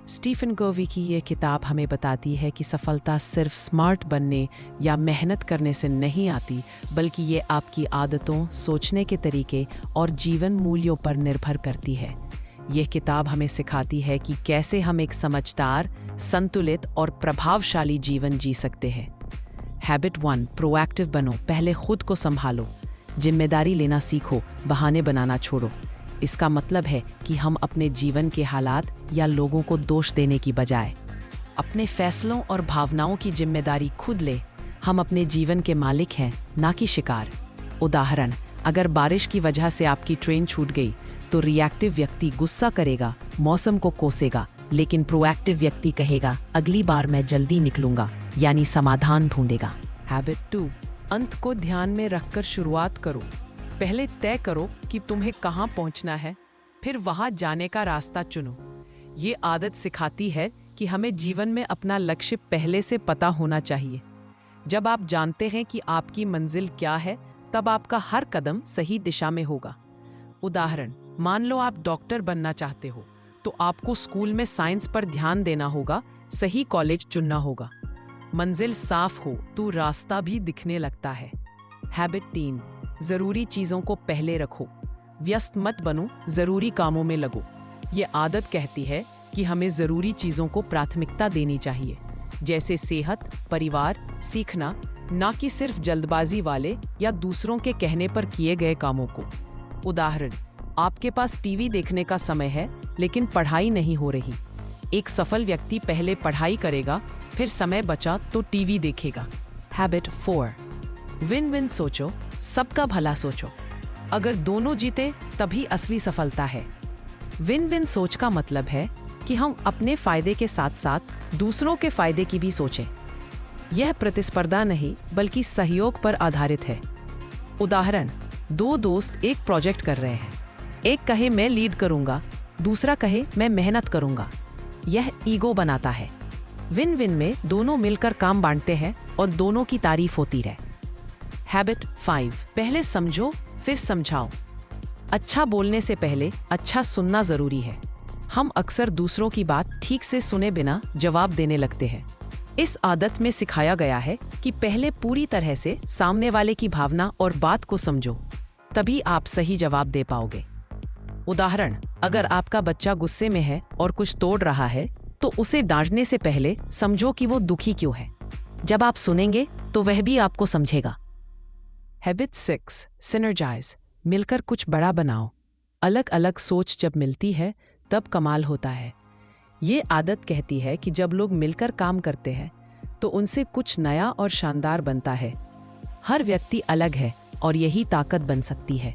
Stephen कोवी की ये किताब हमें बताती है कि सफलता सिर्फ स्मार्ट बनने या मेहनत करने से नहीं आती, बल्कि ये आपकी आदतों, सोचने के तरीके और जीवन मूल्यों पर निर्भर करती है। यह किताब हमें सिखाती है कि कैसे हम एक समझदार, संतुलित और प्रभावशाली जीवन जी सकते हैं। हैबिट 1, प्रोएक्टिव बनो। पहले खुद को संभालो, जिम्मेदारी लेना सीखो, बहाने बनाना छोड़ो। इसका मतलब है कि हम अपने जीवन के हालात या लोगों को दोष देने की बजाय अपने फैसलों और भावनाओं की जिम्मेदारी खुद ले। हम अपने जीवन के मालिक हैं, ना कि शिकार। उदाहरण, अगर बारिश की वजह से आपकी ट्रेन छूट गई तो रिएक्टिव व्यक्ति गुस्सा करेगा, मौसम को कोसेगा, लेकिन प्रोएक्टिव व्यक्ति कहेगा अगली बार मैं जल्दी निकलूंगा, यानी समाधान ढूंढेगा। हैबिट 2, अंत को ध्यान में रखकर शुरुआत करो। पहले तय करो कि तुम्हें कहाँ पहुँचना है, फिर वहाँ जाने का रास्ता चुनो। ये आदत सिखाती है कि हमें जीवन में अपना लक्ष्य पहले से पता होना चाहिए। जब आप जानते हैं कि आपकी मंजिल क्या है, तब आपका हर कदम सही दिशा में होगा। उदाहरण, मान लो आप डॉक्टर बनना चाहते हो, तो आपको स्कूल में साइंस पर ध्यान देना होगा, सही कॉलेज चुनना होगा। मंजिल साफ हो तो रास्ता भी दिखने लगता है। हैबिट 3, जरूरी चीजों को पहले रखो। व्यस्त मत बनो, जरूरी कामों में लगो। ये आदत कहती है कि हमें जरूरी चीजों को प्राथमिकता देनी चाहिए, जैसे सेहत, परिवार, सीखना, ना कि सिर्फ जल्दबाजी वाले या दूसरों के कहने पर किए गए कामों को। उदाहरण, आपके पास टीवी देखने का समय है, लेकिन पढ़ाई नहीं हो रही। एक सफल व्यक्ति पहले पढ़ाई करेगा, फिर समय बचा तो टीवी देखेगा। हैबिट 4, विन विन सोचो, सबका भला सोचो। अगर दोनों जीते तभी असली सफलता है। विन विन सोच का मतलब है कि हम अपने फायदे के साथ साथ दूसरों के फायदे की भी सोचें। यह प्रतिस्पर्धा नहीं, बल्कि सहयोग पर आधारित है। उदाहरण, दो दोस्त एक प्रोजेक्ट कर रहे हैं। एक कहे मैं लीड करूंगा, दूसरा कहे मैं मेहनत करूंगा। यह ईगो बनाता है। विन विन में दोनों मिलकर काम बांटते हैं और दोनों की तारीफ होती रहे। हैबिट 5, पहले समझो फिर समझाओ। अच्छा बोलने से पहले अच्छा सुनना जरूरी है। हम अक्सर दूसरों की बात ठीक से सुने बिना जवाब देने लगते हैं। इस आदत में सिखाया गया है कि पहले पूरी तरह से सामने वाले की भावना और बात को समझो, तभी आप सही जवाब दे पाओगे। उदाहरण, अगर आपका बच्चा गुस्से में है और कुछ तोड़ रहा है, तो उसे डांटने से पहले समझो कि वो दुखी क्यों है। जब आप सुनेंगे तो वह भी आपको समझेगा। Habit 6, synergise. मिलकर कुछ बड़ा बनाओ। अलग अलग सोच जब मिलती है तब कमाल होता है। ये आदत कहती है कि जब लोग मिलकर काम करते हैं तो उनसे कुछ नया और शानदार बनता है। हर व्यक्ति अलग है और यही ताकत बन सकती है।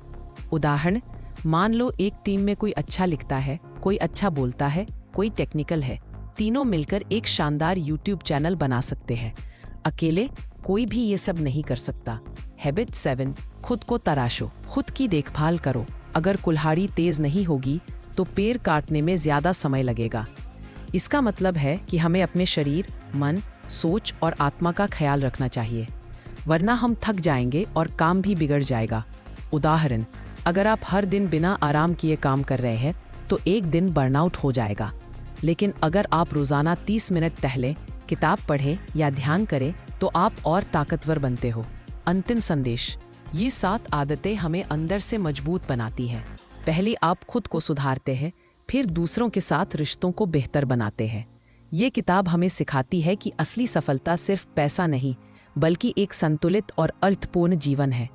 उदाहरण, मान लो एक टीम में कोई अच्छा लिखता है, कोई अच्छा बोलता है, कोई टेक्निकल है। तीनों मिलकर एक शानदार YouTube चैनल बना सकते हैं। अकेले कोई भी ये सब नहीं कर सकता। हैबिट 7, खुद को तराशो, खुद की देखभाल करो। अगर कुल्हाड़ी तेज नहीं होगी तो पेड़ काटने में ज्यादा समय लगेगा। इसका मतलब है कि हमें अपने शरीर, मन, सोच और आत्मा का ख्याल रखना चाहिए, वरना हम थक जाएंगे और काम भी बिगड़ जाएगा। उदाहरण, अगर आप हर दिन बिना आराम किए काम कर रहे हैं तो एक दिन बर्नआउट हो जाएगा। लेकिन अगर आप रोजाना 30 मिनट टहलें, किताब पढ़ें या ध्यान करें तो आप और ताकतवर बनते हो। अंतिम संदेश, ये 7 आदतें हमें अंदर से मजबूत बनाती हैं। पहले आप खुद को सुधारते हैं, फिर दूसरों के साथ रिश्तों को बेहतर बनाते हैं। ये किताब हमें सिखाती है कि असली सफलता सिर्फ पैसा नहीं, बल्कि एक संतुलित और अर्थपूर्ण जीवन है।